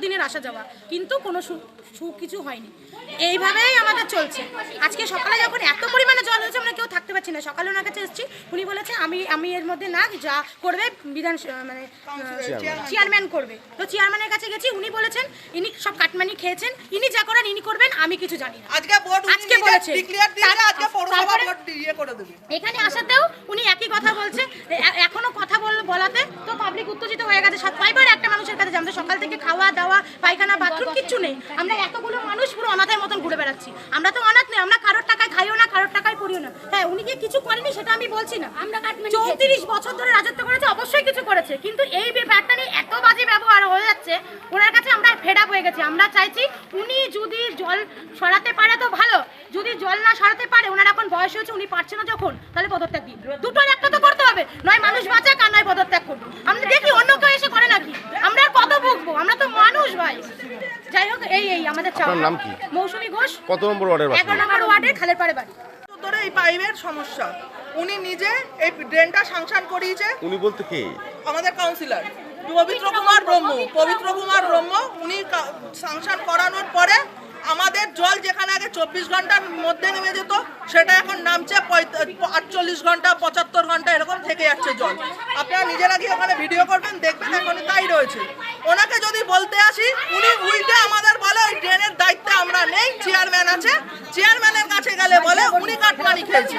দিনের আসা যাওয়া, কিন্তু কোনো কিছু হয়নি। এইভাবেই আমাদের চলছে। আজকে সকালে যখন এত পরিমাণে জল হয়েছে আমরা কেউ থাকতে পারছি না। সকালে ওনার কাছে এসেছি, উনি বলেছে আমি এর মধ্যে না, যা করবে বিধান মানে চেয়ারম্যান করবে। তো চেয়ারম্যানের কাছে গেছি, উনি বলেছেন ইনি সব কাটমানি খেয়েছেন, ইনি যা করেন ইনি করবেন, আমি কিছু জানি না। আজকে বলেছে এখানে আসাতেও উনি একই কথা বলছে, এখনো কথা বলাতে তো পাবলিক উত্তেজিত হয়ে গেছে। কয়বার একটা মানুষের কাছে আমাদের সকাল থেকে খাওয়া দাওয়া পায়খানা বাথরুম কিচ্ছু নেই, আমরা এতগুলো মানুষ পুরো অনাথের মতন ঘুরে বেড়াচ্ছি। আমরা তো অনাথ নেই, আমরা কারোর টাকায় খাইও না, কারোর টাকায় পড়িও না। হ্যাঁ, উনি কি কিছু করেনি সেটা আমি বলছি না, আমরা 34 বছর ধরে রাজত্ব করেছে, অবশ্যই কিছু করেছে, কিন্তু এই ব্যাপারটা নিয়ে এত বাজে ব্যবহার হয়ে যাচ্ছে ওনার কাছে আমরা ফেড আপ হয়ে গেছি। আমরা চাইছি উনি যদি জল সরাতে পারে তো ভালো, যদি জল না সরাতে পারে, ওনার এখন বয়স হয়েছে, উনি পারছে না যখন, তাহলে পদত্যাগ দিন। দুটোর একটা তো করতে হবে, নয় মানুষ বাঁচাক আর নয় পদত্যাগ করবো। আমরা দেখি অন্য কেউ এসে করে নাকি, আমরা আর কত ভুগবো, আমরা তো মানুষ ভাই। যাই হোক, এই আমাদের চাওয়া। নাম কি? মৌসুমী ঘোষ, কত নম্বর ওয়ার্ডের? 11 নম্বর ওয়ার্ডের খালের পাড়ে বাড়ি। ধরে এই পাইপের সমস্যা, উনি নিজে এই ড্রেনটা সাংশন করিয়েছে। উনি বলতে কে? আমাদের কাউন্সিলর পবিত্র কুমার ব্রহ্ম। উনি সাংশন করানোর পরে আমাদের জল যেখানে আগে 24 ঘন্টার মধ্যে নেমে যেত, সেটা এখন নামছে 48 ঘন্টা 75 ঘন্টা এরকম থেকে যাচ্ছে জল। আপনারা নিজেরা গিয়ে ওখানে ভিডিও করবেন, দেখবেন এখন তাই রয়েছে। ওনাকে যদি বলতে আসি, উনি উল্টে আমাদের বলে ওই ড্রেনের দায়িত্বে আমরা নেই, চেয়ারম্যান আছে। চেয়ারম্যানের কাছে গেলে বলে উনি কাটমানি খেয়েছে।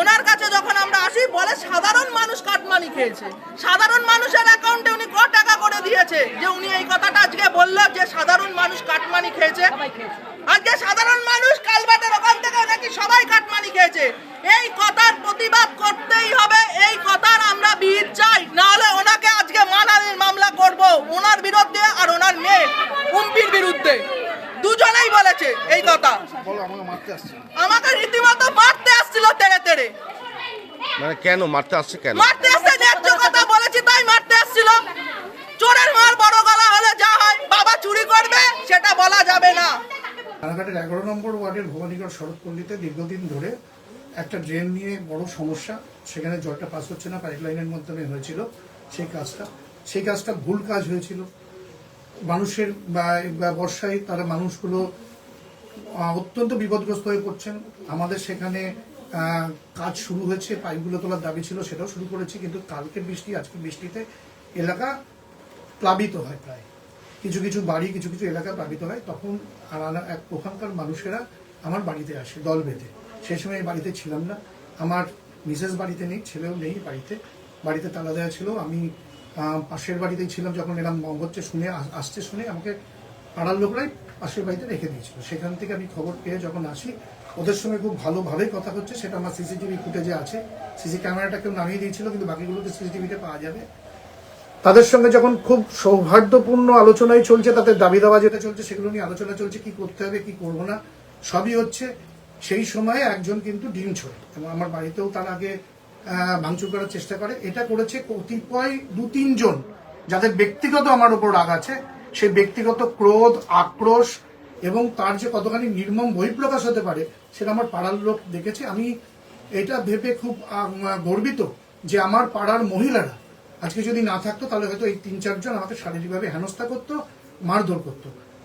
ওনার কাছে যখন আমরা আসি বলে সাধারণ মানুষ কাটমানি খেয়েছে। সাধারণ মানুষের অ্যাকাউন্টে উনি কত টাকা করে দিয়েছে যে উনি এই কথাটা আজকে বললো যে সাধারণ মানুষ কাটমানি খেয়েছে? আজকে সাধারণ মানুষ কালবাটের ওখান থেকে নাকি সবাই কাটমানি খেয়েছে। এই কথার প্রতিবাদ করতেই হবে, এই কথার আমরা বিহিত চাই, না হলে ওনাকে আজকে মানহানির মামলা করব, ওনার বিরুদ্ধে আর ওনার মেয়ে উম্পির বিরুদ্ধে। দুজনেই বলেছে এই কথা। আমাকে রীতিমতো মারতে আসছিল তেড়ে তেড়ে। মানে কেন মারতে আসছে? কেন মারতে আসছে? ন্যায্য কথা বলেছি তাই মারতে আসছিল। চোরের মার বড় গলা হলে যা হয়, বাবা চুরি করবে সেটা বলা যাবে না। রানাঘাটের 11 নম্বর ওয়ার্ডের ভবানীগড় শরৎপল্লীতে দীর্ঘদিন ধরে একটা ড্রেন নিয়ে বড় সমস্যা। সেখানে জলটা পাস হচ্ছে না, পাইপ লাইনের মাধ্যমে হয়েছিল সেই কাজটা ভুল কাজ হয়েছিল। মানুষের বা বর্ষায় তারা মানুষগুলো অত্যন্ত বিপদগ্রস্ত হয়ে পড়ছেন। আমাদের সেখানে কাজ শুরু হয়েছে, পাইপগুলো তোলার দাবি ছিল, সেটাও শুরু করেছি, কিন্তু কালকের বৃষ্টি আজকের বৃষ্টিতে এলাকা প্লাবিত হয়। প্রায় কিছু বাড়ি কিছু এলাকা প্লাবিত হয়। তখন ওখানকার মানুষেরা আমার বাড়িতে আসে দল বেঁধে। সেই সময় এই বাড়িতে ছিলাম না, আমার মিসেস বাড়িতে নেই, ছেলেও নেই বাড়িতে তালা দেওয়া ছিল। আমি পাশের বাড়িতেই ছিলাম। যখন এরকম হচ্ছে আসছে শুনে আমাকে পাড়ার লোকরাই পাশের বাড়িতে রেখে দিয়েছিল। সেখান থেকে আমি খবর পেয়ে যখন আসি, ওদের সঙ্গে খুব ভালোভাবেই কথা হচ্ছে, সেটা আমার সিসিটিভি ফুটেজে আছে। সিসি ক্যামেরাটা কেউ নামিয়ে দিয়েছিল, কিন্তু বাকিগুলোতে সিসিটিভিতে পাওয়া যাবে। তাদের সঙ্গে যখন খুব সৌহার্দ্যপূর্ণ আলোচনায় চলছে, তাদের দাবি দাওয়া যেটা চলছে সেগুলো নিয়ে আলোচনা চলছে, কি করতে হবে কি করবো না সবই হচ্ছে। সেই সময়ে একজন কিন্তু ডিম ছোড়ে এবং আমার বাড়িতেও তার আগে ভাঙচুর করার চেষ্টা করে। এটা করেছে কতিপয় 2-3 জন, যাদের ব্যক্তিগত আমার উপর রাগ আছে। সেই ব্যক্তিগত ক্রোধ, আক্রোশ এবং তার যে কতখানি নির্মম বহিঃপ্রকাশ হতে পারে সেটা আমার পাড়ার লোক দেখেছে। আমি এটা ভেবে খুব গর্বিত যে আমার পাড়ার মহিলারা আজকে যদি না থাকতো তাহলে হয়তো এই 3-4 জন আমাকে শারীরিকভাবে হেনস্থা করতো, মারধর করতো।